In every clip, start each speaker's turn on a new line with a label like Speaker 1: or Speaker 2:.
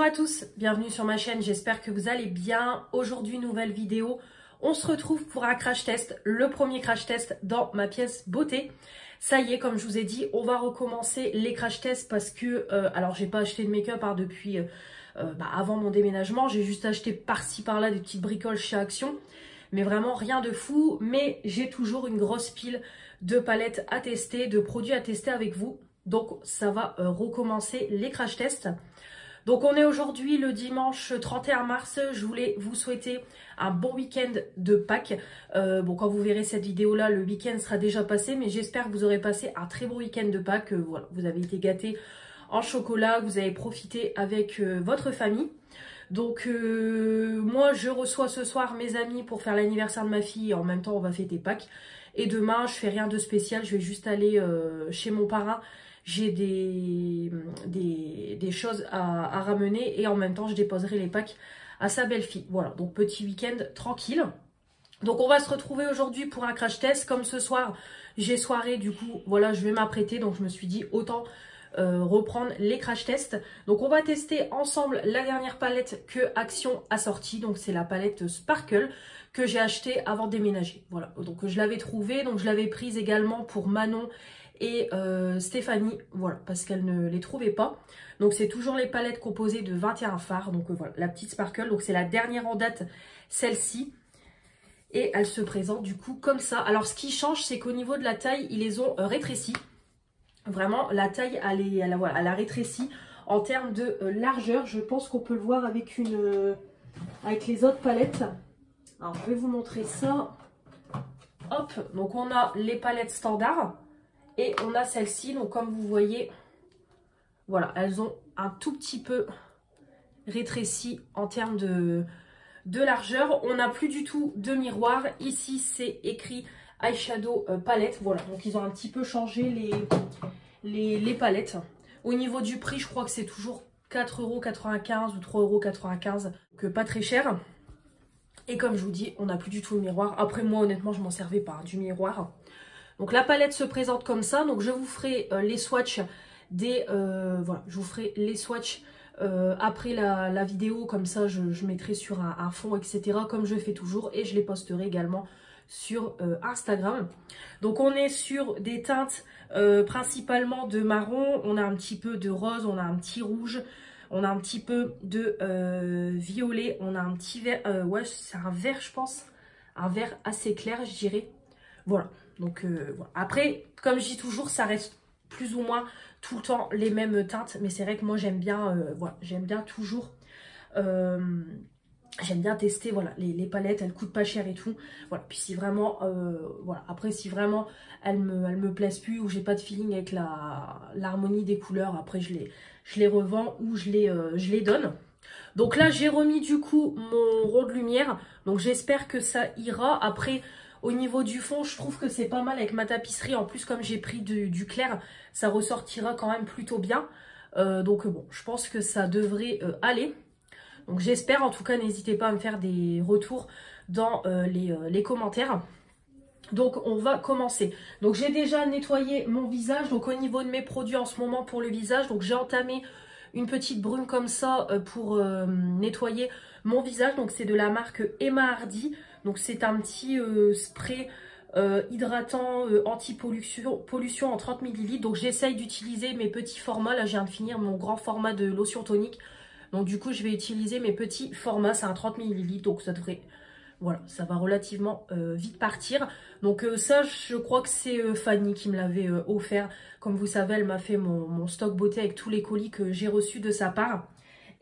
Speaker 1: Bonjour à tous, bienvenue sur ma chaîne, j'espère que vous allez bien. Aujourd'hui, nouvelle vidéo, on se retrouve pour un crash test, le premier crash test dans ma pièce beauté. Ça y est, comme je vous ai dit, on va recommencer les crash tests parce que, alors j'ai pas acheté de make-up depuis avant mon déménagement, j'ai juste acheté par-ci par-là des petites bricoles chez Action. Mais vraiment rien de fou, mais j'ai toujours une grosse pile de palettes à tester, de produits à tester avec vous. Donc ça va recommencer les crash tests. Donc on est aujourd'hui le dimanche 31 mars, je voulais vous souhaiter un bon week-end de Pâques. Bon, quand vous verrez cette vidéo là, le week-end sera déjà passé, mais j'espère que vous aurez passé un très bon week-end de Pâques. Voilà, vous avez été gâtés en chocolat, vous avez profité avec votre famille. Donc moi je reçois ce soir mes amis pour faire l'anniversaire de ma fille et en même temps on va fêter Pâques. Et demain je fais rien de spécial, je vais juste aller chez mon parrain. J'ai des choses à ramener et en même temps je déposerai les packs à sa belle-fille. Voilà, donc petit week-end tranquille. Donc on va se retrouver aujourd'hui pour un crash test. Comme ce soir j'ai soirée, du coup voilà, je vais m'apprêter. Donc je me suis dit autant reprendre les crash tests. Donc on va tester ensemble la dernière palette que Action a sortie. Donc c'est la palette Sparkle que j'ai achetée avant de déménager. Voilà, donc je l'avais trouvée, donc je l'avais prise également pour Manon et Stéphanie, voilà, parce qu'elle ne les trouvait pas. Donc c'est toujours les palettes composées de 21 fards. Donc voilà, la petite Sparkle, donc c'est la dernière en date, celle-ci. Et elle se présente du coup comme ça. Alors ce qui change, c'est qu'au niveau de la taille, ils les ont rétrécis. Vraiment, la taille, elle a rétréci en termes de largeur. Je pense qu'on peut le voir avec les autres palettes. Alors je vais vous montrer ça. Hop, donc on a les palettes standards. Et on a celle-ci, donc comme vous voyez, voilà, elles ont un tout petit peu rétréci en termes de largeur. On n'a plus du tout de miroir. Ici, c'est écrit eyeshadow palette. Voilà, donc ils ont un petit peu changé les palettes. Au niveau du prix, je crois que c'est toujours 4,95 € ou 3,95 €, que pas très cher. Et comme je vous dis, on n'a plus du tout le miroir. Après, moi, honnêtement, je m'en servais pas du miroir. Donc la palette se présente comme ça. Donc je vous ferai les swatchs voilà, je vous ferai les swatchs après la vidéo. Comme ça, je mettrai sur un fond, etc. Comme je fais toujours. Et je les posterai également sur Instagram. Donc on est sur des teintes principalement de marron. On a un petit peu de rose, on a un petit rouge. On a un petit peu de violet. On a un petit vert. Ouais, c'est un vert, je pense. Un vert assez clair, je dirais. Voilà. Donc voilà. Après, comme je dis toujours, ça reste plus ou moins tout le temps les mêmes teintes. Mais c'est vrai que moi j'aime bien, voilà, j'aime bien toujours, j'aime bien tester, voilà, les palettes, elles coûtent pas cher et tout. Voilà, puis si vraiment, voilà, après si vraiment elles me plaisent plus ou j'ai pas de feeling avec l'harmonie des couleurs, après je les revends ou je les donne. Donc là j'ai remis du coup mon rond de lumière, donc j'espère que ça ira. Après, au niveau du fond, je trouve que c'est pas mal avec ma tapisserie. En plus, comme j'ai pris du clair, ça ressortira quand même plutôt bien. Donc bon, je pense que ça devrait aller. Donc j'espère, en tout cas, n'hésitez pas à me faire des retours dans les commentaires. Donc on va commencer. Donc j'ai déjà nettoyé mon visage. Donc au niveau de mes produits en ce moment pour le visage, donc j'ai entamé une petite brume comme ça pour nettoyer mon visage. Donc c'est de la marque Emma Hardy. Donc c'est un petit spray hydratant anti-pollution en 30 ml. Donc j'essaye d'utiliser mes petits formats. Là je viens de finir mon grand format de lotion tonique. Donc du coup je vais utiliser mes petits formats. C'est un 30 ml. Donc ça devrait... Voilà, ça va relativement vite partir. Donc ça, je crois que c'est Fanny qui me l'avait offert. Comme vous savez, elle m'a fait mon stock beauté avec tous les colis que j'ai reçus de sa part.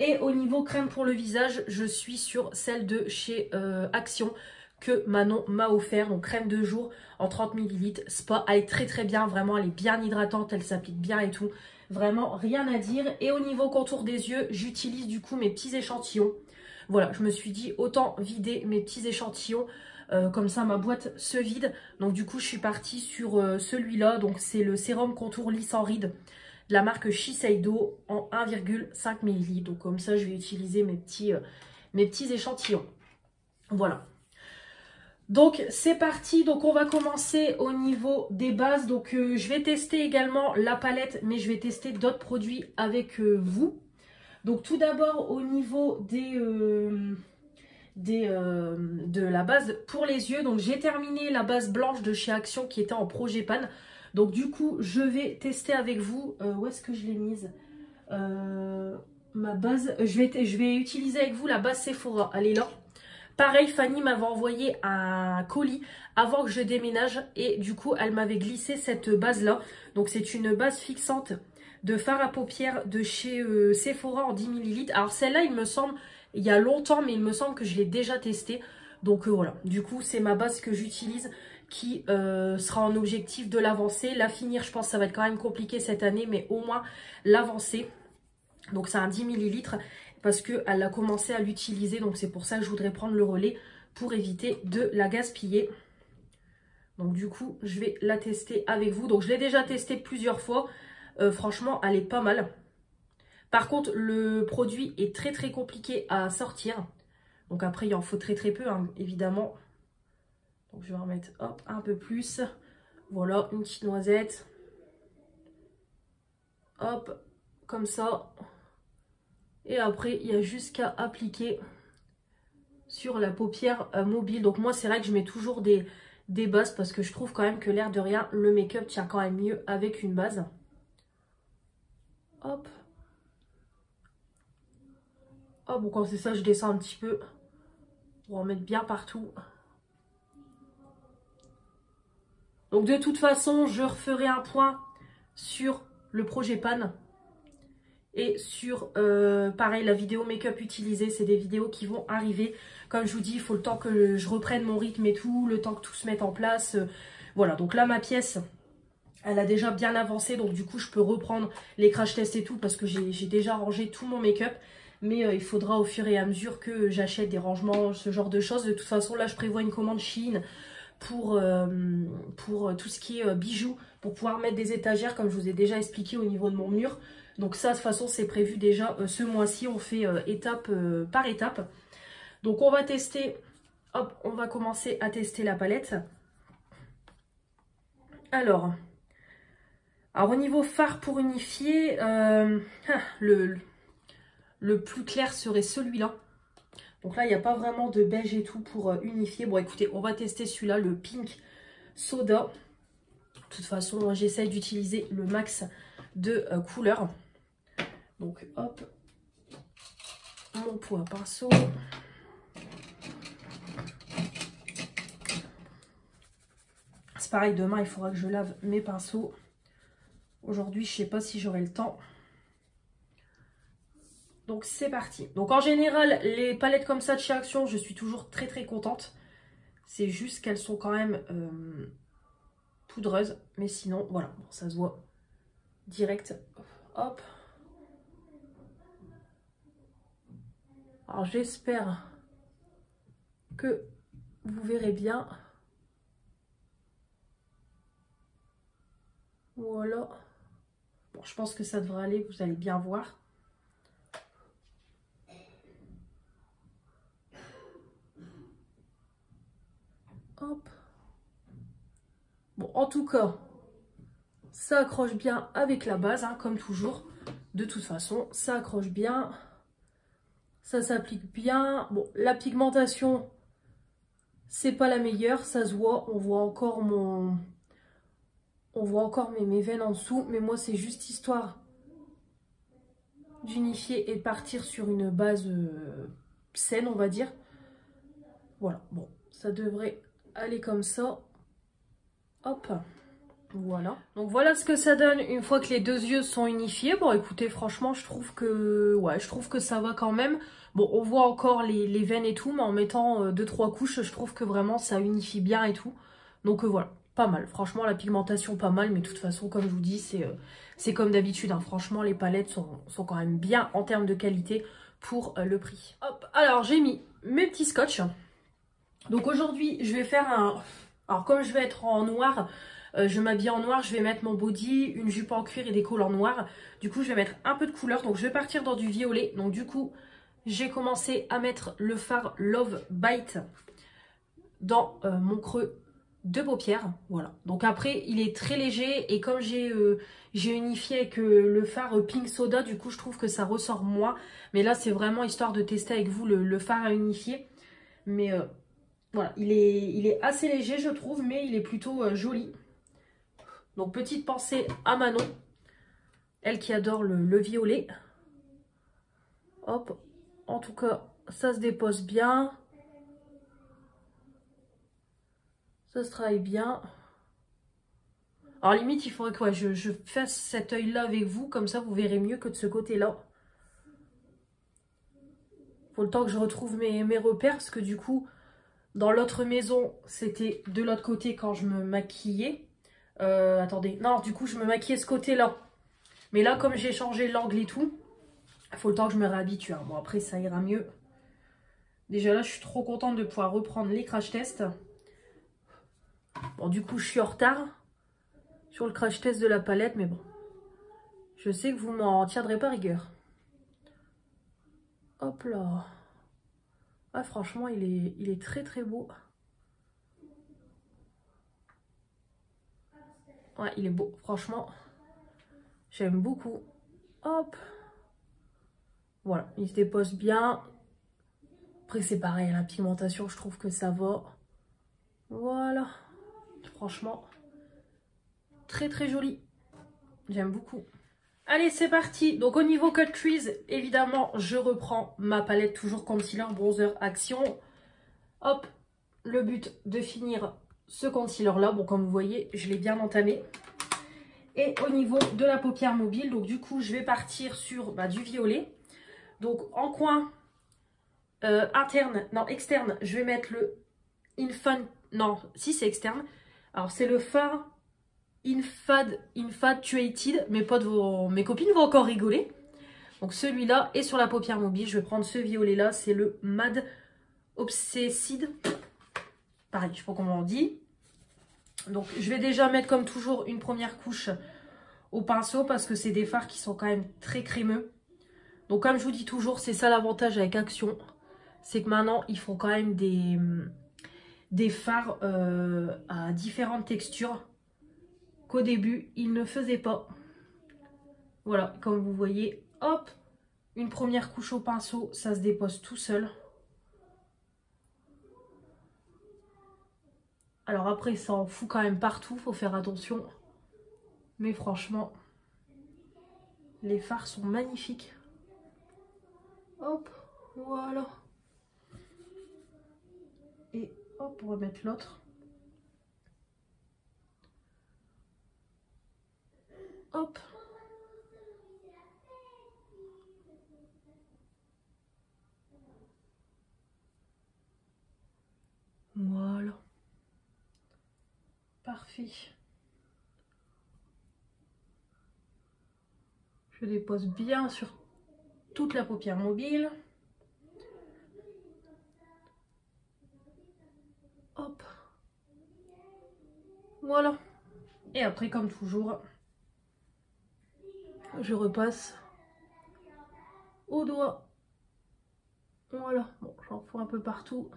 Speaker 1: Et au niveau crème pour le visage, je suis sur celle de chez Action que Manon m'a offert. Donc crème de jour en 30 ml. Spa, elle est très très bien, vraiment, elle est bien hydratante, elle s'applique bien et tout. Vraiment, rien à dire. Et au niveau contour des yeux, j'utilise du coup mes petits échantillons. Voilà, je me suis dit autant vider mes petits échantillons, comme ça ma boîte se vide. Donc du coup je suis partie sur celui-là, donc c'est le sérum contour lisse sans rides de la marque Shiseido en 1,5 ml. Donc comme ça je vais utiliser mes petits échantillons. Voilà. Donc c'est parti, donc on va commencer au niveau des bases. Donc je vais tester également la palette, mais je vais tester d'autres produits avec vous. Donc tout d'abord au niveau de la base pour les yeux. Donc j'ai terminé la base blanche de chez Action qui était en Projet Pan. Donc du coup je vais tester avec vous. Où est-ce que je l'ai mise? Ma base, je vais utiliser avec vous la base Sephora. Elle est là. Pareil, Fanny m'avait envoyé un colis avant que je déménage et du coup elle m'avait glissé cette base là. Donc c'est une base fixante de fard à paupières de chez Sephora en 10 ml. Alors celle-là il me semble, il y a longtemps mais il me semble que je l'ai déjà testée. Donc voilà, du coup c'est ma base que j'utilise qui sera en objectif de l'avancer. La finir je pense que ça va être quand même compliqué cette année mais au moins l'avancer. Donc c'est un 10 ml parce qu'elle a commencé à l'utiliser. Donc c'est pour ça que je voudrais prendre le relais pour éviter de la gaspiller. Donc du coup je vais la tester avec vous. Donc je l'ai déjà testée plusieurs fois. Franchement elle est pas mal. Par contre le produit est très très compliqué à sortir. Donc après il en faut très très peu hein, évidemment. Donc je vais en remettre hop, un peu plus. Voilà une petite noisette. Hop comme ça. Et après, il y a juste qu'à appliquer sur la paupière mobile. Donc moi, c'est vrai que je mets toujours des bases parce que je trouve quand même que l'air de rien, le make-up tient quand même mieux avec une base. Hop. Hop, bon, quand c'est ça, je descends un petit peu pour en mettre bien partout. Donc de toute façon, je referai un point sur le projet Pan. Et sur, pareil, la vidéo make-up utilisée, c'est des vidéos qui vont arriver. Comme je vous dis, il faut le temps que je reprenne mon rythme et tout, le temps que tout se mette en place. Voilà, donc là, ma pièce, elle a déjà bien avancé. Donc du coup, je peux reprendre les crash tests et tout parce que j'ai déjà rangé tout mon make-up. Mais il faudra au fur et à mesure que j'achète des rangements, ce genre de choses. De toute façon, là, je prévois une commande Shein pour tout ce qui est bijoux, pour pouvoir mettre des étagères, comme je vous ai déjà expliqué au niveau de mon mur. Donc ça, de toute façon, c'est prévu déjà ce mois-ci. On fait étape par étape. Donc on va tester, hop, on va commencer à tester la palette. Alors au niveau fard pour unifier, le plus clair serait celui-là. Donc là, il n'y a pas vraiment de beige et tout pour unifier. Bon, écoutez, on va tester celui-là, le Pink Soda. De toute façon, j'essaye d'utiliser le max de couleurs. Donc, hop, mon pot à pinceau. C'est pareil, demain, il faudra que je lave mes pinceaux. Aujourd'hui, je ne sais pas si j'aurai le temps. Donc, c'est parti. Donc, en général, les palettes comme ça de chez Action, je suis toujours très, très contente. C'est juste qu'elles sont quand même poudreuses. Mais sinon, voilà, bon, ça se voit direct. Hop. Alors j'espère que vous verrez bien. Voilà. Bon, je pense que ça devrait aller, vous allez bien voir. Hop. Bon, en tout cas, ça accroche bien avec la base, hein, comme toujours. De toute façon, ça accroche bien. Ça s'applique bien. Bon, la pigmentation, c'est pas la meilleure. Ça se voit. On voit encore mes veines en dessous. Mais moi, c'est juste histoire d'unifier et de partir sur une base saine, on va dire. Voilà. Bon, ça devrait aller comme ça. Hop. Voilà. Donc voilà ce que ça donne une fois que les deux yeux sont unifiés. Bon, écoutez, franchement, je trouve que ça va quand même. Bon, on voit encore les veines et tout, mais en mettant 2-3 couches, je trouve que vraiment ça unifie bien et tout. Donc voilà, pas mal. Franchement, la pigmentation, pas mal, mais de toute façon, comme je vous dis, c'est comme d'habitude, hein. Franchement, les palettes sont quand même bien en termes de qualité pour le prix. Hop, alors j'ai mis mes petits scotch. Donc aujourd'hui, je vais faire un... Alors comme je vais être en noir... je m'habille en noir, je vais mettre mon body, une jupe en cuir et des collants noirs. Du coup, je vais mettre un peu de couleur. Donc, je vais partir dans du violet. Donc, du coup, j'ai commencé à mettre le fard Love Bite dans mon creux de paupières. Voilà. Donc après, il est très léger et comme j'ai unifié avec le fard Pink Soda, du coup, je trouve que ça ressort moins. Mais là, c'est vraiment histoire de tester avec vous le fard à unifier. Mais voilà, il est assez léger, je trouve, mais il est plutôt joli. Donc, petite pensée à Manon, elle qui adore le violet. Hop, en tout cas, ça se dépose bien. Ça se travaille bien. Alors limite, il faudrait que ouais, je fasse cet œil-là avec vous, comme ça vous verrez mieux que de ce côté-là. Faut le temps que je retrouve mes repères, parce que du coup, dans l'autre maison, c'était de l'autre côté quand je me maquillais. Attendez, non, du coup, je me maquillais ce côté-là. Mais là, comme j'ai changé l'angle et tout, il faut le temps que je me réhabitue. Hein. Bon, après, ça ira mieux. Déjà là, je suis trop contente de pouvoir reprendre les crash tests. Bon, du coup, je suis en retard sur le crash test de la palette, mais bon. Je sais que vous m'en tiendrez pas rigueur. Hop là. Ah, franchement, il est très très beau. Ouais, il est beau, franchement. J'aime beaucoup. Hop. Voilà, il se dépose bien. Après, c'est pareil, la pigmentation, je trouve que ça va. Voilà. Franchement, très très joli. J'aime beaucoup. Allez, c'est parti. Donc, au niveau Cut Crease, évidemment, je reprends ma palette toujours concealer, bronzer, action. Hop, le but de finir ce concealer-là. Bon, comme vous voyez, je l'ai bien entamé. Et au niveau de la paupière mobile, donc du coup, je vais partir sur du violet. Donc, en coin interne, non, externe, je vais mettre le non, si c'est externe. Alors, c'est le fard Infatuated. Mes copines vont encore rigoler. Donc, celui-là. Et sur la paupière mobile, je vais prendre ce violet-là. C'est le Mad Obsessed. Pareil, je sais pas comment on dit. Donc, je vais déjà mettre comme toujours une première couche au pinceau parce que c'est des fards qui sont quand même très crémeux. Donc, comme je vous dis toujours, c'est ça l'avantage avec Action. C'est que maintenant, ils font quand même des fards à différentes textures qu'au début, ils ne faisaient pas. Voilà, comme vous voyez, hop, une première couche au pinceau, ça se dépose tout seul. Alors après, ça en fout quand même partout, faut faire attention. Mais franchement, les fards sont magnifiques. Hop, voilà. Et hop, on va mettre l'autre. Hop. Voilà. Parfait. Je dépose bien sur toute la paupière mobile. Hop. Voilà. Et après, comme toujours, je repasse au doigt. Voilà. Bon, j'en fous un peu partout.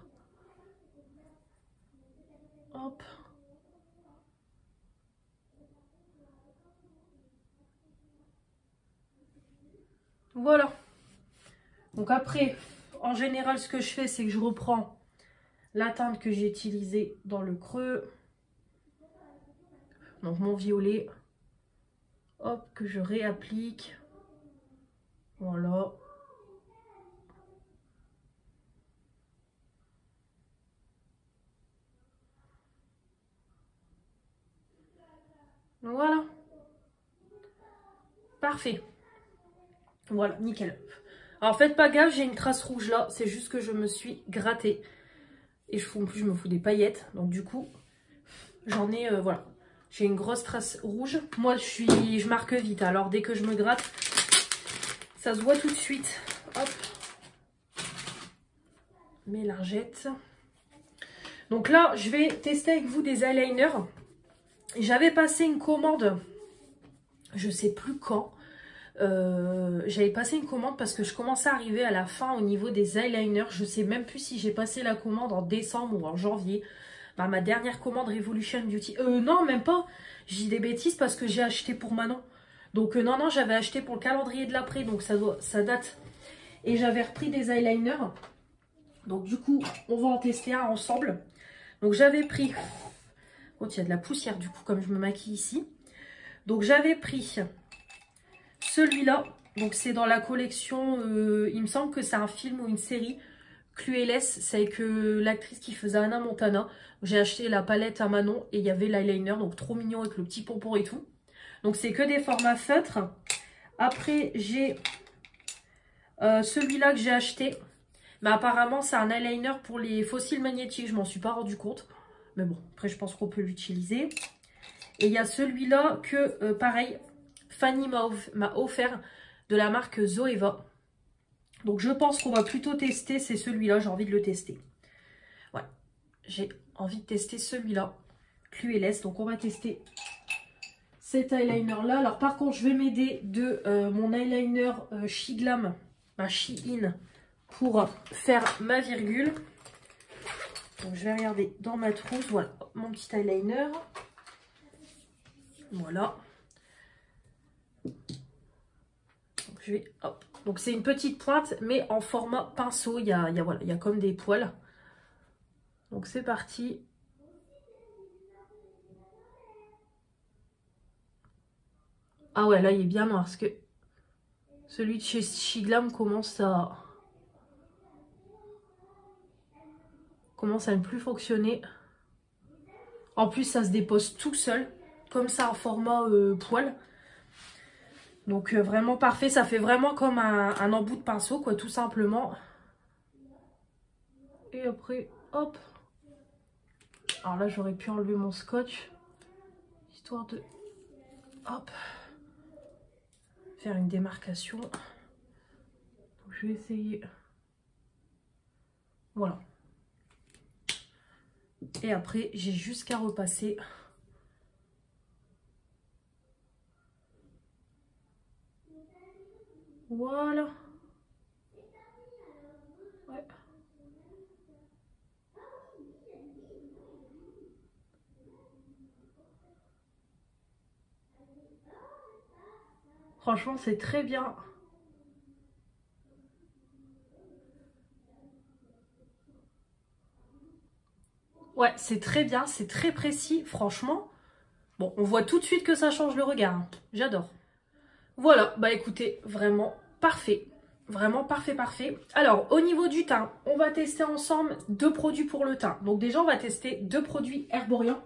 Speaker 1: Hop. Voilà. Donc après, en général, ce que je fais, c'est que je reprends la teinte que j'ai utilisée dans le creux. Donc mon violet. Hop, que je réapplique. Voilà. Voilà. Parfait. Voilà, nickel. Alors faites pas gaffe, j'ai une trace rouge là. C'est juste que je me suis grattée. Et en plus, je me fous des paillettes. Donc du coup, j'en ai, voilà. J'ai une grosse trace rouge. Moi, je marque vite. Alors dès que je me gratte, ça se voit tout de suite. Hop. Mes largettes. Donc là, je vais tester avec vous des eyeliners. J'avais passé une commande, je sais plus quand. J'avais passé une commande parce que je commençais à arriver à la fin au niveau des eyeliners. Je sais même plus si j'ai passé la commande en décembre ou en janvier. ma dernière commande Revolution Beauty. Non, même pas. Je dis des bêtises parce que j'ai acheté pour Manon. Donc non, j'avais acheté pour le calendrier de l'après, donc ça date. Et j'avais repris des eyeliners. Donc du coup, on va en tester un ensemble. Donc j'avais pris... Oh, il y a de la poussière du coup, comme je me maquille ici. Donc j'avais pris celui-là. Donc c'est dans la collection, il me semble que c'est un film ou une série. Clueless, c'est avec l'actrice qui faisait Hannah Montana. J'ai acheté la palette à Manon et il y avait l'eyeliner, donc trop mignon avec le petit pompon et tout. Donc c'est que des formats feutres. Après j'ai celui-là que j'ai acheté. Mais apparemment c'est un eyeliner pour les fossiles magnétiques, je m'en suis pas rendu compte. Mais bon, après je pense qu'on peut l'utiliser. Et il y a celui-là que, pareil, Fanny m'a offert de la marque Zoeva. Donc je pense qu'on va plutôt tester, c'est celui-là, j'ai envie de le tester. Ouais, j'ai envie de tester celui-là, Clueless. Donc on va tester cet eyeliner-là. Alors par contre, je vais m'aider de mon eyeliner Shiglam, Shein, pour faire ma virgule. Donc je vais regarder dans ma trousse, voilà, mon petit eyeliner. Voilà. Donc je vais, hop. Donc c'est une petite pointe, mais en format pinceau. Il y a comme des poils. Donc c'est parti. Ah ouais, là il est bien noir, parce que celui de chez Shiglam commence à ne plus fonctionner. En plus ça se dépose tout seul, comme ça en format poil. Donc vraiment parfait, ça fait vraiment comme un embout de pinceau quoi, tout simplement. Et après, hop. Alors là j'aurais pu enlever mon scotch, histoire de, hop, faire une démarcation. Donc, je vais essayer. Voilà. Et après j'ai juste qu'à repasser. Voilà. Ouais. Franchement, c'est très bien. Ouais, c'est très bien, c'est très précis, franchement. Bon, on voit tout de suite que ça change le regard. Hein. J'adore. Voilà, bah écoutez, vraiment parfait. Vraiment parfait, parfait. Alors, au niveau du teint, on va tester ensemble 2 produits pour le teint. Donc déjà, on va tester 2 produits Herborian.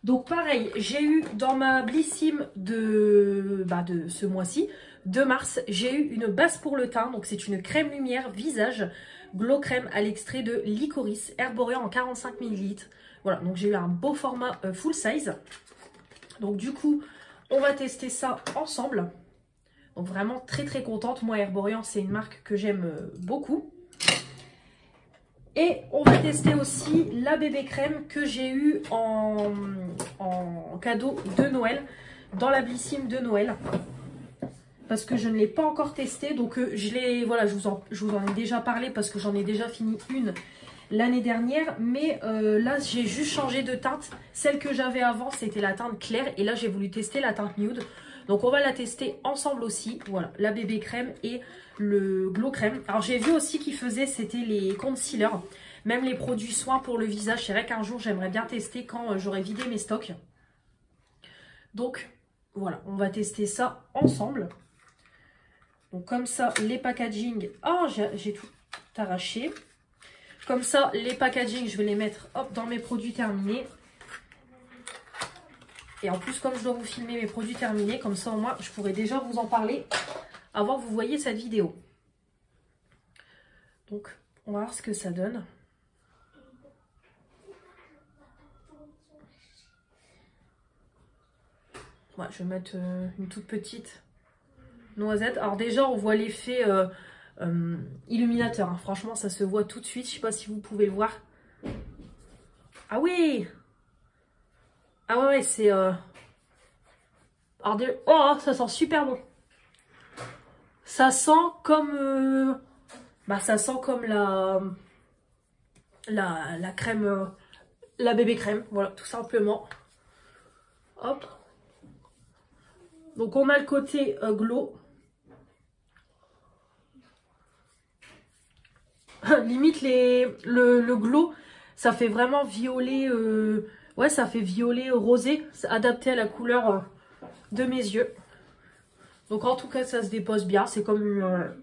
Speaker 1: Donc pareil, j'ai eu dans ma Blissim de ce mois-ci, de mars, j'ai eu une base pour le teint. Donc c'est une crème lumière visage glow crème à l'extrait de licorice Herborian en 45 ml. Voilà, donc j'ai eu un beau format full size. Donc du coup, on va tester ça ensemble. Donc vraiment très très contente. Moi, Herborian, c'est une marque que j'aime beaucoup. Et on va tester aussi la bébé crème que j'ai eue en cadeau de Noël, dans la Blissim de Noël. Parce que je ne l'ai pas encore testée, donc voilà, je vous en ai déjà parlé parce que j'en ai déjà fini une l'année dernière. Mais là, j'ai juste changé de teinte. Celle que j'avais avant, c'était la teinte claire. Et là, j'ai voulu tester la teinte nude. Donc on va la tester ensemble aussi. Voilà, la bébé crème et le glow crème. Alors j'ai vu aussi qu'ils faisaient, c'était les concealers. Même les produits soins pour le visage. C'est vrai qu'un jour j'aimerais bien tester quand j'aurai vidé mes stocks. Donc voilà, on va tester ça ensemble. Donc comme ça, les packaging. Oh, j'ai tout arraché. Comme ça, les packaging, je vais les mettre hop, dans mes produits terminés. Et en plus, comme je dois vous filmer mes produits terminés, comme ça au moins, je pourrais déjà vous en parler avant que vous voyez cette vidéo. Donc, on va voir ce que ça donne. Ouais, je vais mettre une toute petite noisette. Alors déjà, on voit l'effet illuminateur. Hein. Franchement, ça se voit tout de suite. Je sais pas si vous pouvez le voir. Ah oui! Ah ouais, c'est... Oh, ça sent super bon. Ça sent comme... ça sent comme la crème la bébé crème, voilà, tout simplement. Hop. Donc on a le côté glow. Limite le glow, ça fait vraiment violet, ouais, ça fait violet rosé, adapté à la couleur de mes yeux. Donc en tout cas ça se dépose bien, c'est comme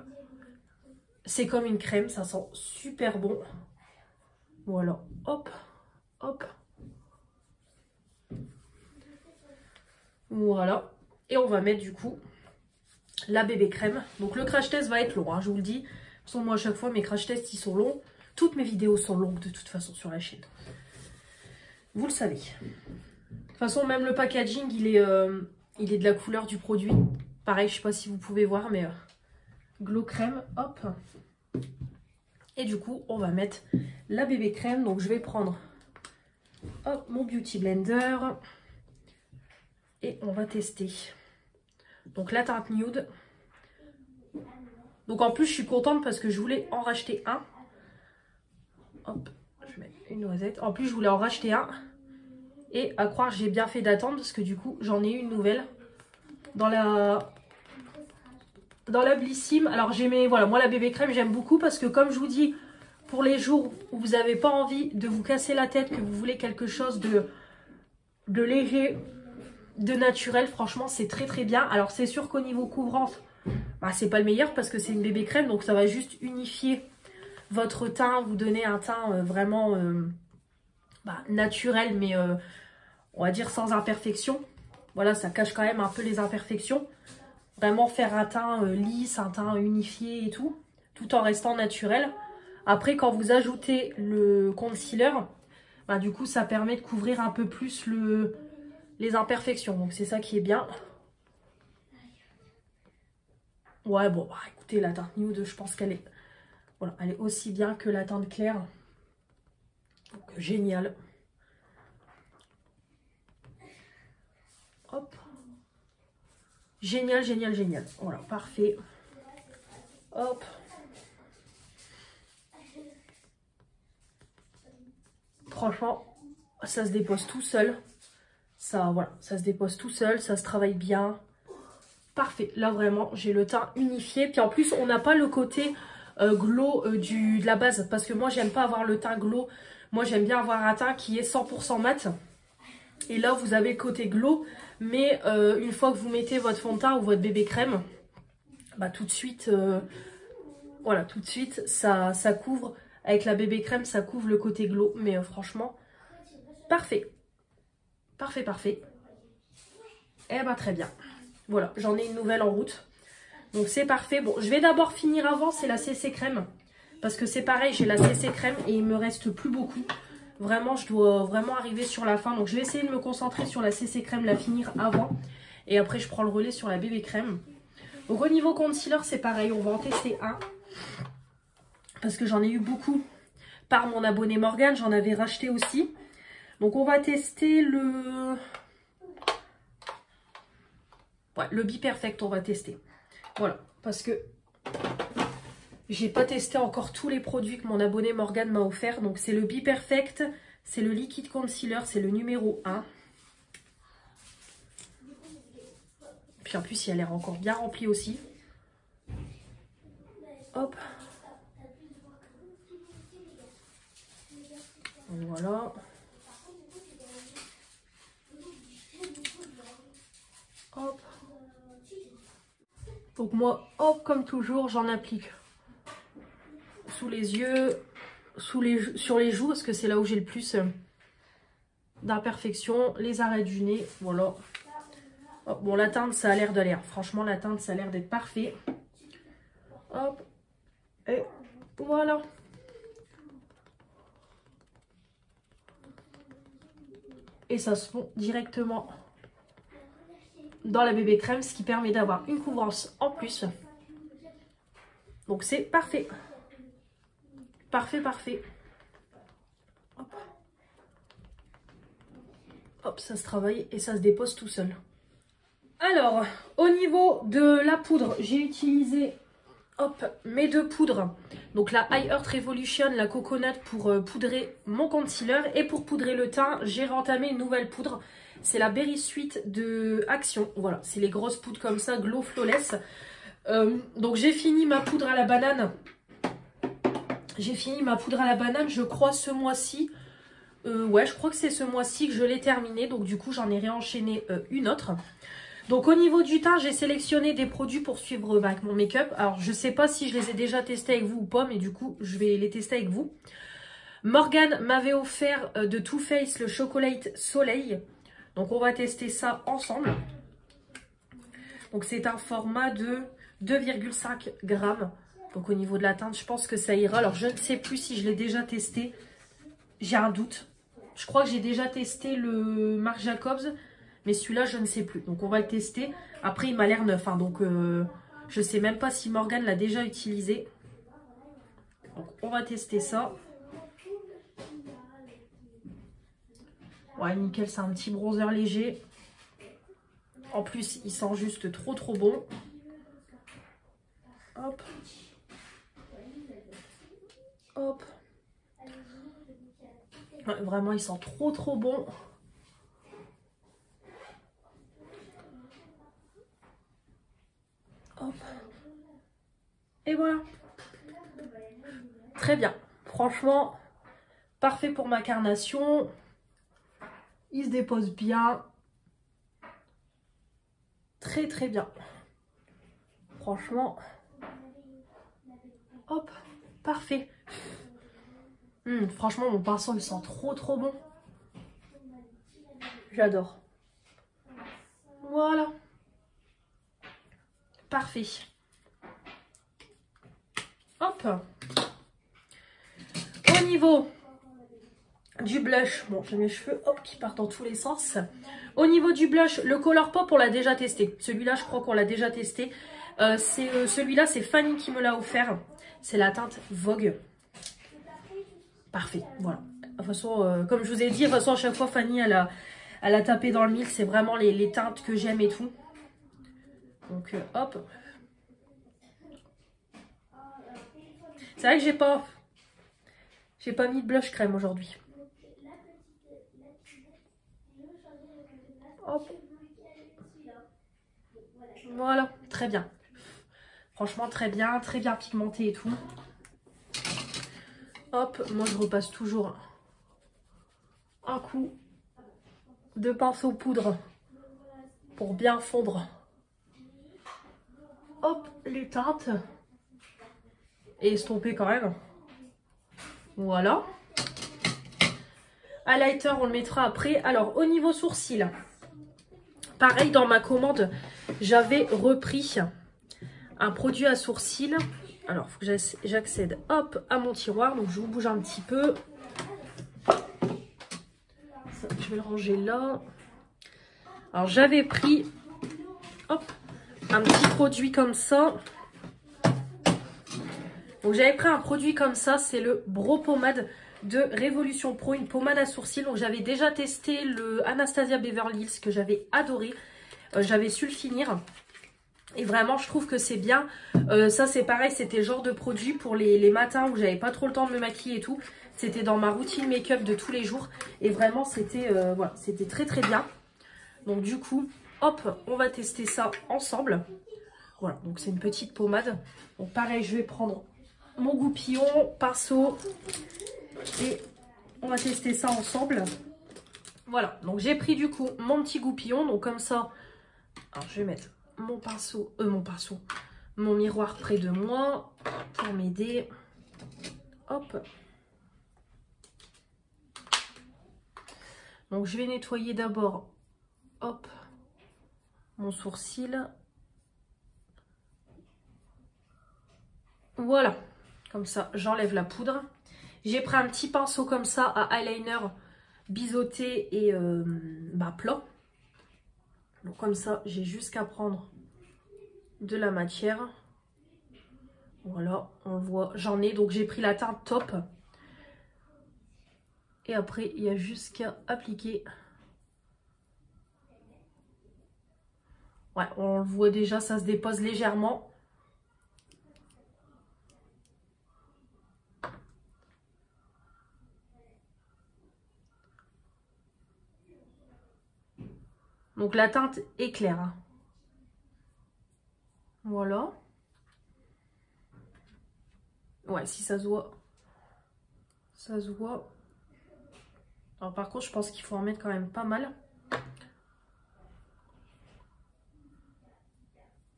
Speaker 1: une crème, ça sent super bon. Voilà, hop, hop. Voilà, et on va mettre du coup la bébé crème. Donc le crash test va être long, hein, je vous le dis. De toute façon, moi à chaque fois mes crash tests ils sont longs. Toutes mes vidéos sont longues de toute façon sur la chaîne. Vous le savez. De toute façon, même le packaging, il est de la couleur du produit. Pareil, je sais pas si vous pouvez voir, mais glow crème, hop. Et du coup, on va mettre la bébé crème. Donc je vais prendre hop, mon beauty blender. Et on va tester. Donc la teinte nude. Donc en plus, je suis contente parce que je voulais en racheter un. Hop, je mets une noisette. En plus, je voulais en racheter un. Et à croire, j'ai bien fait d'attendre parce que du coup, j'en ai une nouvelle dans la Blissim. Alors, j'aimais, voilà, moi la bébé crème, j'aime beaucoup parce que comme je vous dis, pour les jours où vous n'avez pas envie de vous casser la tête, que vous voulez quelque chose de léger, de naturel, franchement, c'est très très bien. Alors, c'est sûr qu'au niveau couvrance, bah, c'est pas le meilleur parce que c'est une bébé crème, donc ça va juste unifier votre teint, vous donner un teint vraiment naturel, mais on va dire sans imperfection. Voilà, ça cache quand même un peu les imperfections. Vraiment faire un teint lisse, un teint unifié et tout en restant naturel. Après, quand vous ajoutez le concealer, bah, du coup, ça permet de couvrir un peu plus les imperfections. Donc, c'est ça qui est bien. Ouais, bon, bah, écoutez, la teinte nude, je pense qu'elle est, voilà, elle est aussi bien que la teinte claire. Donc, génial. Hop. Génial, génial, génial. Voilà, parfait. Hop. Franchement, ça se dépose tout seul. Ça, voilà, ça se dépose tout seul, ça se travaille bien. Parfait. Là, vraiment, j'ai le teint unifié. Puis en plus, on n'a pas le côté glow de la base. Parce que moi, j'aime pas avoir le teint glow. Moi, j'aime bien avoir un teint qui est 100% mat. Et là, vous avez le côté glow. Mais une fois que vous mettez votre fond de teint ou votre bébé crème, bah, tout de suite, voilà, tout de suite, ça couvre. Avec la bébé crème, ça couvre le côté glow. Mais franchement, parfait. Parfait, parfait. Eh ben, très bien. Voilà, j'en ai une nouvelle en route. Donc c'est parfait. Bon, je vais d'abord finir avant, c'est la CC crème. Parce que c'est pareil, j'ai la CC crème et il me reste plus beaucoup. Vraiment, je dois vraiment arriver sur la fin. Donc je vais essayer de me concentrer sur la CC crème, la finir avant. Et après, je prends le relais sur la bébé crème. Donc au niveau concealer, c'est pareil. On va en tester un. Parce que j'en ai eu beaucoup par mon abonné Morgane. J'en avais racheté aussi. Donc on va tester le... Ouais, le Be Perfect, on va tester. Voilà, parce que j'ai pas testé encore tous les produits que mon abonné Morgane m'a offert. Donc c'est le Be Perfect, c'est le liquide concealer, c'est le numéro 1. Puis en plus, il a l'air encore bien rempli aussi. Hop. Voilà. Hop. Donc moi, hop, comme toujours, j'en applique sous les yeux, sur les joues, parce que c'est là où j'ai le plus d'imperfections, les arrêts du nez, voilà. Hop, bon, la teinte, ça a l'air de l'air. Franchement, la teinte, ça a l'air d'être parfait. Hop, et voilà. Et ça se fond directement dans la bébé crème, ce qui permet d'avoir une couvrance en plus. Donc c'est parfait. Parfait, parfait. Hop. Hop, ça se travaille et ça se dépose tout seul. Alors, au niveau de la poudre, j'ai utilisé hop, mes deux poudres. Donc la High Earth Revolution, la Coconut pour poudrer mon concealer. Et pour poudrer le teint, j'ai entamé une nouvelle poudre. C'est la Berry Sweet de Action. Voilà, c'est les grosses poudres comme ça, Glow Flawless. Donc j'ai fini ma poudre à la banane. J'ai fini ma poudre à la banane, je crois, ce mois-ci. Ouais, je crois que c'est ce mois-ci que je l'ai terminée. Donc du coup, j'en ai réenchaîné une autre. Donc au niveau du teint, j'ai sélectionné des produits pour suivre avec mon make-up. Alors je sais pas si je les ai déjà testés avec vous ou pas, mais du coup je vais les tester avec vous. Morgane m'avait offert de Too Faced le Chocolate Soleil. Donc on va tester ça ensemble. Donc c'est un format de 2,5 grammes. Donc au niveau de la teinte, je pense que ça ira. Alors je ne sais plus si je l'ai déjà testé. J'ai un doute. Je crois que j'ai déjà testé le Marc Jacobs. Mais celui-là, je ne sais plus. Donc, on va le tester. Après, il m'a l'air neuf. Hein, donc, je ne sais même pas si Morgane l'a déjà utilisé. Donc, on va tester ça. Ouais, nickel. C'est un petit bronzer léger. En plus, il sent juste trop bon. Hop. Hop. Ouais, vraiment, il sent trop bon. Hop. Et voilà. Très bien. Franchement, parfait pour ma carnation. Il se dépose bien. Très bien. Franchement. Hop. Parfait. Franchement, mon pinceau, il sent trop bon. J'adore. Voilà. Parfait. Hop. Au niveau du blush, bon, j'ai mes cheveux hop, qui partent dans tous les sens. Au niveau du blush, le Colourpop, on l'a déjà testé. Celui-là, je crois qu'on l'a déjà testé. Celui-là, c'est Fanny qui me l'a offert. C'est la teinte Vogue. Parfait, voilà. De toute façon, comme je vous ai dit, de toute façon, à chaque fois, Fanny, elle a tapé dans le mille. C'est vraiment les teintes que j'aime et tout. Donc, hop. C'est vrai que j'ai pas mis de blush crème aujourd'hui. Hop. Voilà, très bien. Franchement, très bien pigmenté et tout. Hop, moi je repasse toujours un coup de pinceau poudre pour bien fondre. Hop, les teintes. Et estomper quand même. Voilà. Highlighter, on le mettra après. Alors, au niveau sourcils, pareil, dans ma commande, j'avais repris un produit à sourcils. Alors, il faut que j'accède, hop, à mon tiroir. Donc, je vous bouge un petit peu. Ça, je vais le ranger là. Alors, j'avais pris, hop, un petit produit comme ça. Donc, j'avais pris un produit comme ça. C'est le Brow Pommade de Révolution Pro, une pommade à sourcils. Donc, j'avais déjà testé le Anastasia Beverly Hills que j'avais adoré. J'avais su le finir. Et vraiment, je trouve que c'est bien. Ça, c'est pareil, c'était le genre de produit pour les matins où j'avais pas trop le temps de me maquiller et tout. C'était dans ma routine make-up de tous les jours. Et vraiment, c'était voilà, c'était très bien. Donc du coup, hop, on va tester ça ensemble. Voilà, donc c'est une petite pommade. Donc pareil, je vais prendre mon goupillon, pinceau. Et on va tester ça ensemble. Voilà, donc j'ai pris du coup mon petit goupillon. Donc comme ça, alors je vais mettre mon pinceau, mon miroir près de moi pour m'aider. Hop. Donc je vais nettoyer d'abord, hop, mon sourcil. Voilà, comme ça j'enlève la poudre. J'ai pris un petit pinceau comme ça à eyeliner biseauté et plat. Donc comme ça, j'ai juste qu'à prendre de la matière. Voilà, on voit, j'en ai. Donc j'ai pris la teinte Top. Et après, il y a juste qu'à appliquer. Ouais, on le voit déjà, ça se dépose légèrement. Donc la teinte est claire. Voilà. Ouais, si ça se voit. Ça se voit. Alors par contre, je pense qu'il faut en mettre quand même pas mal.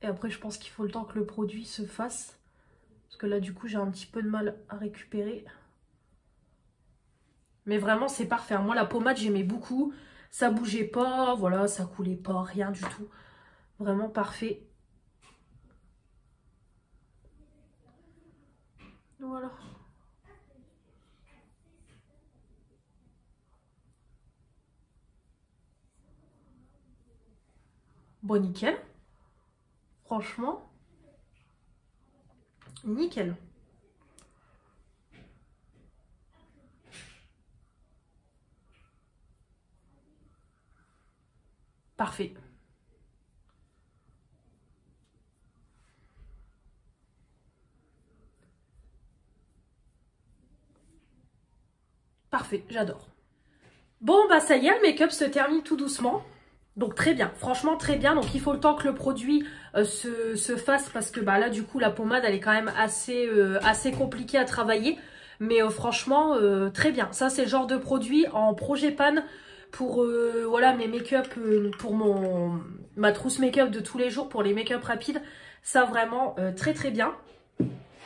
Speaker 1: Et après, je pense qu'il faut le temps que le produit se fasse. Parce que là, du coup, j'ai un petit peu de mal à récupérer. Mais vraiment, c'est parfait. Moi, la pommade, j'aimais beaucoup. Ça bougeait pas, voilà, ça coulait pas, rien du tout. Vraiment parfait. Voilà. Bon, nickel. Franchement, nickel. Parfait. Parfait, j'adore. Bon, bah ça y est, le make-up se termine tout doucement. Donc très bien, franchement très bien. Donc il faut le temps que le produit se fasse parce que bah là du coup la pommade elle est quand même assez compliquée à travailler. Mais franchement très bien. Ça c'est le genre de produit en Progepan pour voilà mes make-up, pour ma trousse make-up de tous les jours, pour les make-up rapides. Ça vraiment très très bien.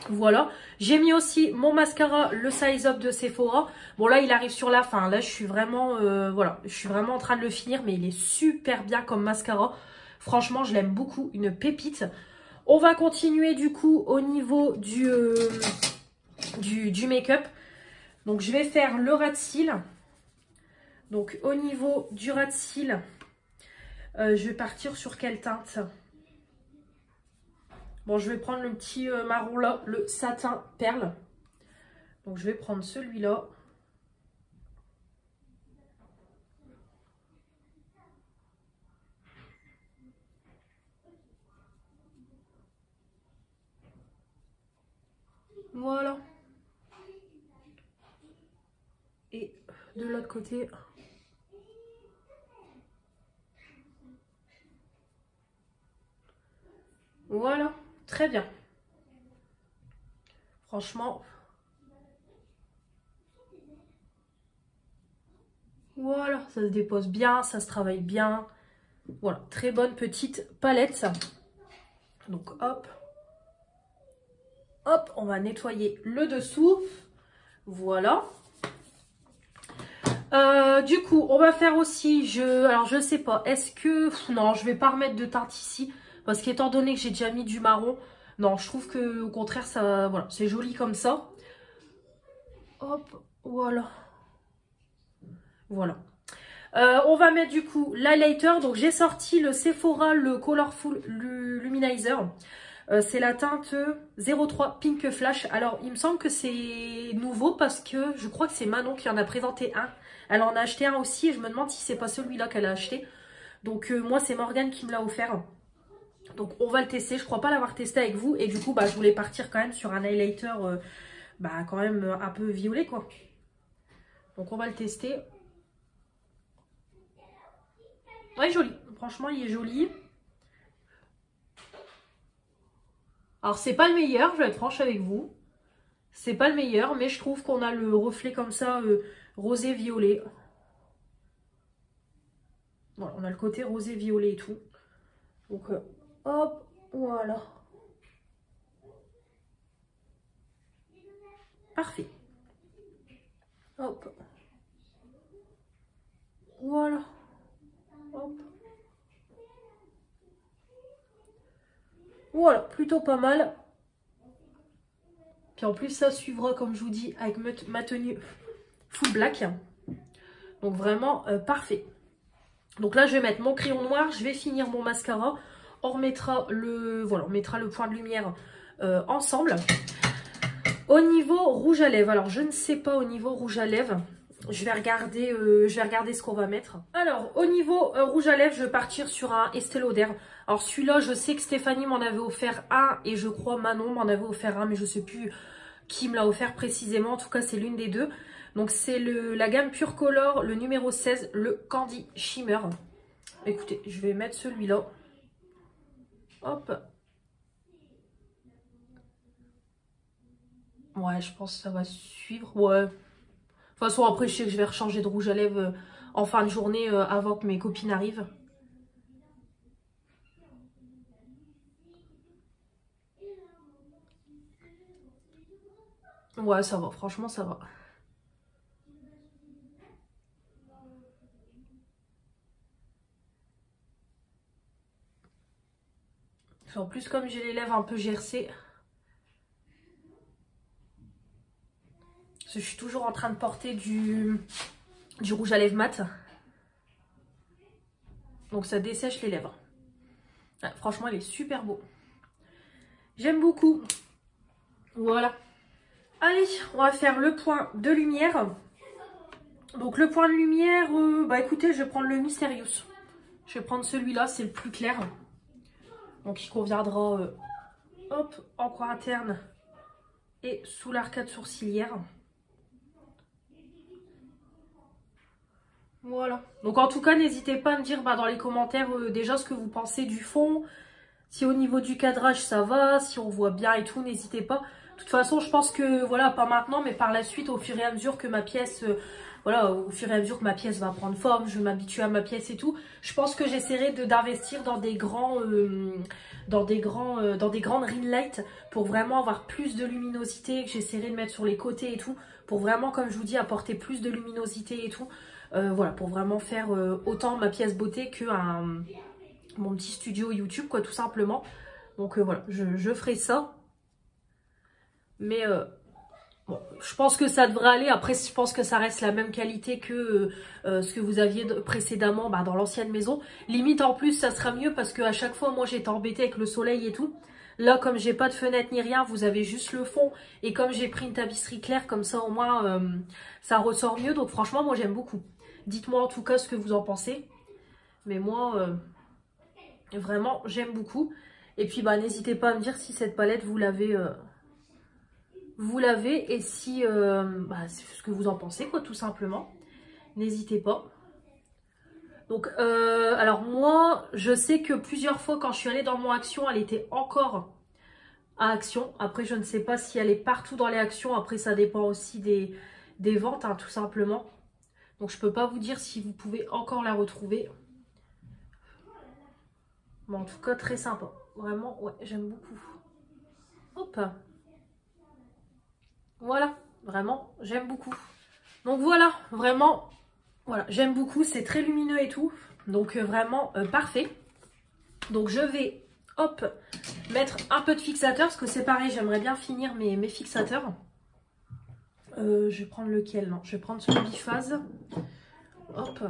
Speaker 1: Voilà, j'ai mis aussi mon mascara, le Size Up de Sephora. Bon là il arrive sur la fin, là je suis vraiment voilà, je suis vraiment en train de le finir, mais il est super bien comme mascara. Franchement je l'aime beaucoup, une pépite. On va continuer du coup au niveau du make-up. Donc je vais faire le ras de cils. Donc au niveau du ras de cils, je vais partir sur quelle teinte ? Bon, je vais prendre le petit marron là, le satin perle. Donc, je vais prendre celui-là. Voilà. Et de l'autre côté. Voilà, très bien. Franchement. Voilà, ça se dépose bien, ça se travaille bien. Voilà, très bonne petite palette ça. Donc hop. Hop, on va nettoyer le dessous. Voilà. Du coup, on va faire aussi, alors je sais pas, est-ce que, non, je vais pas remettre de teinte ici, parce qu'étant donné que j'ai déjà mis du marron, non, je trouve que au contraire, ça, voilà, c'est joli comme ça. Hop, voilà. Voilà. On va mettre du coup l'highlighter, donc j'ai sorti le Sephora, le Colorful Luminizer. C'est la teinte 03 Pink Flash. Alors, il me semble que c'est nouveau parce que je crois que c'est Manon qui en a présenté un. Elle en a acheté un aussi et je me demande si c'est pas celui-là qu'elle a acheté. Donc, moi, c'est Morgane qui me l'a offert. Donc, on va le tester. Je crois pas l'avoir testé avec vous. Et du coup, bah, je voulais partir quand même sur un highlighter bah, quand même un peu violet, quoi. Donc, on va le tester. Ouais, joli. Franchement, il est joli. Alors, c'est pas le meilleur, je vais être franche avec vous. C'est pas le meilleur, mais je trouve qu'on a le reflet comme ça, rosé-violet. Voilà, on a le côté rosé-violet et tout. Donc, hop, voilà. Parfait. Hop. Voilà. Hop. Voilà, plutôt pas mal. Puis en plus, ça suivra, comme je vous dis, avec ma tenue full black. Donc vraiment, parfait. Donc là, je vais mettre mon crayon noir. Je vais finir mon mascara. On remettra voilà, on mettra le point de lumière ensemble. Au niveau rouge à lèvres, alors je ne sais pas au niveau rouge à lèvres. Je vais regarder ce qu'on va mettre. Alors, au niveau rouge à lèvres, je vais partir sur un Estée Lauder. Alors, celui-là, je sais que Stéphanie m'en avait offert un et je crois Manon m'en avait offert un, mais je ne sais plus qui me l'a offert précisément. En tout cas, c'est l'une des deux. Donc, c'est la gamme Pure Color, le numéro 16, le Candy Shimmer. Écoutez, je vais mettre celui-là. Hop. Ouais, je pense que ça va suivre. Ouais. De toute façon, après, je sais que je vais rechanger de rouge à lèvres en fin de journée avant que mes copines arrivent. Ouais, ça va. Franchement, ça va. En plus, comme j'ai les lèvres un peu gercées, parce que je suis toujours en train de porter du rouge à lèvres mat. Donc ça dessèche les lèvres. Ouais, franchement, il est super beau. J'aime beaucoup. Voilà. Allez, on va faire le point de lumière. Donc le point de lumière, bah écoutez, je vais prendre le Mysterious. Je vais prendre celui-là, c'est le plus clair. Donc il conviendra, hop, en coin interne et sous l'arcade sourcilière. Voilà. Donc en tout cas, n'hésitez pas à me dire dans les commentaires déjà ce que vous pensez du fond. Si au niveau du cadrage ça va, si on voit bien et tout, n'hésitez pas. De toute façon, je pense que, voilà, pas maintenant, mais par la suite, au fur et à mesure que ma pièce, voilà, au fur et à mesure que ma pièce va prendre forme, je vais m'habituer à ma pièce et tout. Je pense que j'essaierai d'investir dans des grandes ring lights pour vraiment avoir plus de luminosité, que j'essaierai de mettre sur les côtés et tout, pour vraiment, comme je vous dis, apporter plus de luminosité et tout. Voilà, pour vraiment faire autant ma pièce beauté que mon petit studio YouTube, quoi, tout simplement. Donc voilà, je ferai ça. Mais bon, je pense que ça devrait aller. Après, je pense que ça reste la même qualité que ce que vous aviez précédemment dans l'ancienne maison. Limite, en plus, ça sera mieux parce qu'à chaque fois, moi, j'étais embêtée avec le soleil et tout. Là, comme j'ai pas de fenêtre ni rien, vous avez juste le fond. Et comme j'ai pris une tapisserie claire, comme ça, au moins, ça ressort mieux. Donc franchement, moi, j'aime beaucoup. Dites-moi en tout cas ce que vous en pensez. Mais moi, vraiment, j'aime beaucoup. Et puis, n'hésitez pas à me dire si cette palette, vous l'avez et si c'est ce que vous en pensez, quoi, tout simplement. N'hésitez pas. Donc, alors moi, je sais que plusieurs fois, quand je suis allée dans mon Action, elle était encore à Action. Après, je ne sais pas si elle est partout dans les Actions. Après, ça dépend aussi des ventes, hein, tout simplement. Donc, je peux pas vous dire si vous pouvez encore la retrouver. Mais en tout cas, très sympa. Vraiment, ouais, j'aime beaucoup. Hop. Voilà, vraiment, j'aime beaucoup. Donc voilà, vraiment, voilà, j'aime beaucoup. C'est très lumineux et tout. Donc vraiment, parfait. Donc je vais, hop, mettre un peu de fixateur. Parce que c'est pareil, j'aimerais bien finir mes fixateurs. Je vais prendre lequel? Non, je vais prendre celui biphase. Hop.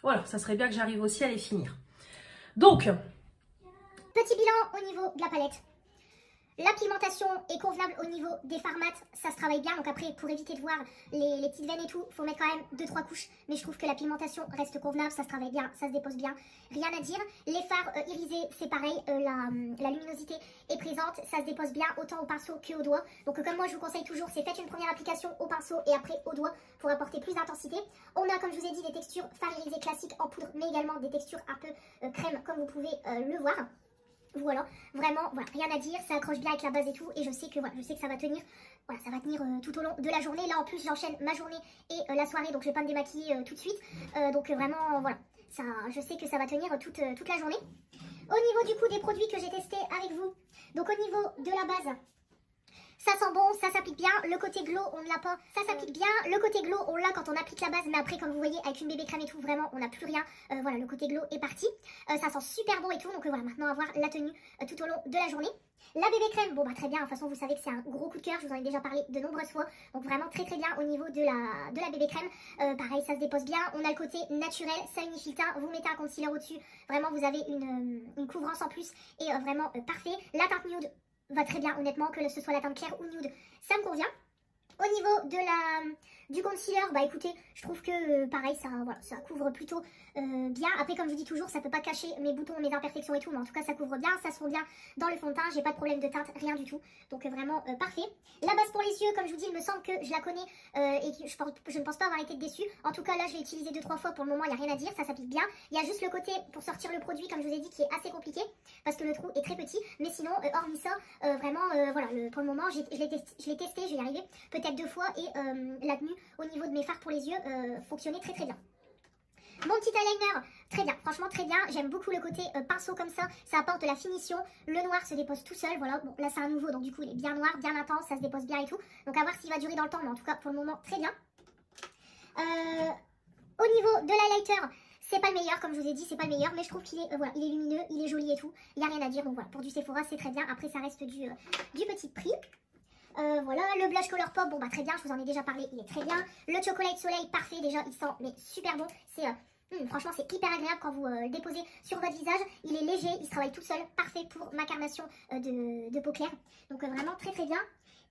Speaker 1: Voilà, ça serait bien que j'arrive aussi à les finir. Donc,
Speaker 2: petit bilan au niveau de la palette. La pigmentation est convenable au niveau des fards mat, ça se travaille bien. Donc après, pour éviter de voir les petites veines et tout, il faut mettre quand même 2-3 couches. Mais je trouve que la pigmentation reste convenable, ça se travaille bien, ça se dépose bien. Rien à dire. Les fards irisés, c'est pareil, la luminosité est présente, ça se dépose bien autant au pinceau qu'au doigt. Donc comme moi je vous conseille toujours, c'est faites une première application au pinceau et après au doigt pour apporter plus d'intensité. On a, comme je vous ai dit, des textures fards irisés classiques en poudre, mais également des textures un peu crème, comme vous pouvez le voir. Voilà, vraiment, voilà, rien à dire, ça accroche bien avec la base et tout, et je sais que ça va tenir, voilà, ça va tenir tout au long de la journée. Là en plus j'enchaîne ma journée et la soirée, donc je vais pas me démaquiller tout de suite, donc vraiment, voilà, ça, je sais que ça va tenir toute la journée. Au niveau du coup des produits que j'ai testés avec vous, donc au niveau de la base, ça sent bon, ça s'applique bien. Le côté glow, on ne l'a pas. Ça s'applique bien. Le côté glow, on l'a quand on applique la base. Mais après, comme vous voyez, avec une bébé crème et tout, vraiment, on n'a plus rien. Voilà, le côté glow est parti. Ça sent super bon et tout. Donc voilà, maintenant, à voir la tenue tout au long de la journée. La bébé crème, bon très bien. De toute façon, vous savez que c'est un gros coup de cœur. Je vous en ai déjà parlé de nombreuses fois. Donc vraiment très bien au niveau de la bébé crème. Pareil, ça se dépose bien. On a le côté naturel, ça unifie le teint. Vous mettez un concealer au-dessus. Vraiment, vous avez une couvrance en plus. Et vraiment parfait. La teinte nude va très bien, honnêtement, que ce soit la teinte claire ou nude, ça me convient. Au niveau Du concealer, bah écoutez, je trouve que pareil, ça couvre plutôt bien. Après, comme je vous dis toujours, ça peut pas cacher mes boutons, mes imperfections et tout, mais en tout cas ça couvre bien, ça se fond bien dans le fond de teint, j'ai pas de problème de teinte, rien du tout. Donc vraiment parfait. La base pour les yeux, comme je vous dis, il me semble que je la connais et que je ne pense pas avoir été déçue. En tout cas là, je l'ai utilisé 2-3 fois, pour le moment il n'y a rien à dire, ça s'applique bien. Il y a juste le côté pour sortir le produit, comme je vous ai dit, qui est assez compliqué parce que le trou est très petit. Mais sinon, hormis ça, vraiment, voilà, pour le moment, je l'ai testé, je vais y arriver peut-être 2 fois et la tenue au niveau de mes fards pour les yeux fonctionnait très très bien. Mon petit eyeliner, très bien, franchement très bien. J'aime beaucoup le côté pinceau comme ça apporte de la finition. Le noir se dépose tout seul, voilà. Bon, là c'est un nouveau, donc du coup il est bien noir, bien intense, ça se dépose bien et tout. Donc à voir s'il va durer dans le temps, mais en tout cas pour le moment très bien. Au niveau de l'highlighter, c'est pas le meilleur, comme je vous ai dit, c'est pas le meilleur, mais je trouve qu'il est, voilà, il est lumineux, il est joli et tout. Il n'y a rien à dire, donc voilà, pour du Sephora c'est très bien. Après ça reste du petit prix. Voilà, le blush Colourpop, bon bah très bien, je vous en ai déjà parlé, il est très bien. Le Chocolate Soleil, parfait déjà, il sent mais super bon. C'est franchement c'est hyper agréable quand vous le déposez sur votre visage. Il est léger, il se travaille tout seul, parfait pour ma carnation de peau claire. Donc vraiment très très bien.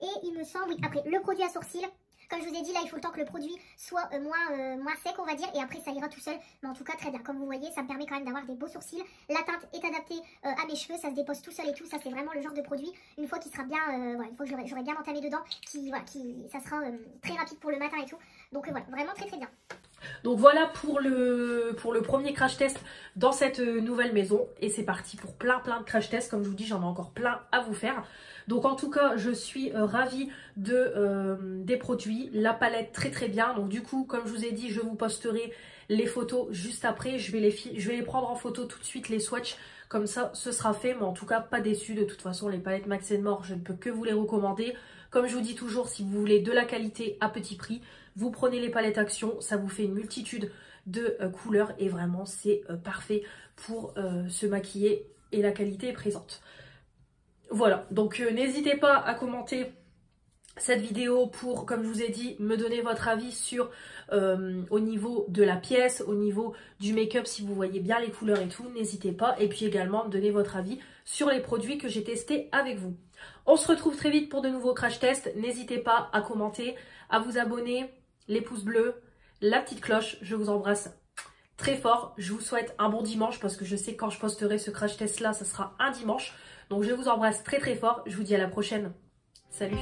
Speaker 2: Et il me semble, oui, après le produit à sourcils. Comme je vous ai dit, là, il faut le temps que le produit soit moins sec, on va dire, et après, ça ira tout seul. Mais en tout cas, très bien. Comme vous voyez, ça me permet quand même d'avoir des beaux sourcils. La teinte est adaptée à mes cheveux, ça se dépose tout seul et tout. Ça, c'est vraiment le genre de produit, une fois qu'il sera bien, voilà, une fois que j'aurai bien entamé dedans, ça sera très rapide pour le matin et tout. Donc voilà, vraiment très très bien.
Speaker 1: Donc voilà pour le premier crash test dans cette nouvelle maison. Et c'est parti pour plein de crash tests. Comme je vous dis, j'en ai encore plein à vous faire. Donc en tout cas, je suis ravie des produits. La palette très très bien. Donc du coup, comme je vous ai dit, je vous posterai les photos juste après. Je vais les prendre en photo tout de suite, les swatchs. Comme ça, ce sera fait. Mais en tout cas, pas déçu. De toute façon, les palettes Max & More, je ne peux que vous les recommander. Comme je vous dis toujours, si vous voulez de la qualité à petit prix, vous prenez les palettes Action. Ça vous fait une multitude de couleurs. Et vraiment, c'est parfait pour se maquiller. Et la qualité est présente. Voilà, donc n'hésitez pas à commenter cette vidéo pour, comme je vous ai dit, me donner votre avis sur au niveau de la pièce, au niveau du make-up, si vous voyez bien les couleurs et tout, n'hésitez pas. Et puis également, donner votre avis sur les produits que j'ai testés avec vous. On se retrouve très vite pour de nouveaux crash tests. N'hésitez pas à commenter, à vous abonner, les pouces bleus, la petite cloche. Je vous embrasse très fort. Je vous souhaite un bon dimanche parce que je sais que quand je posterai ce crash test là, ça sera un dimanche. Donc je vous embrasse très très fort. Je vous dis à la prochaine. Salut!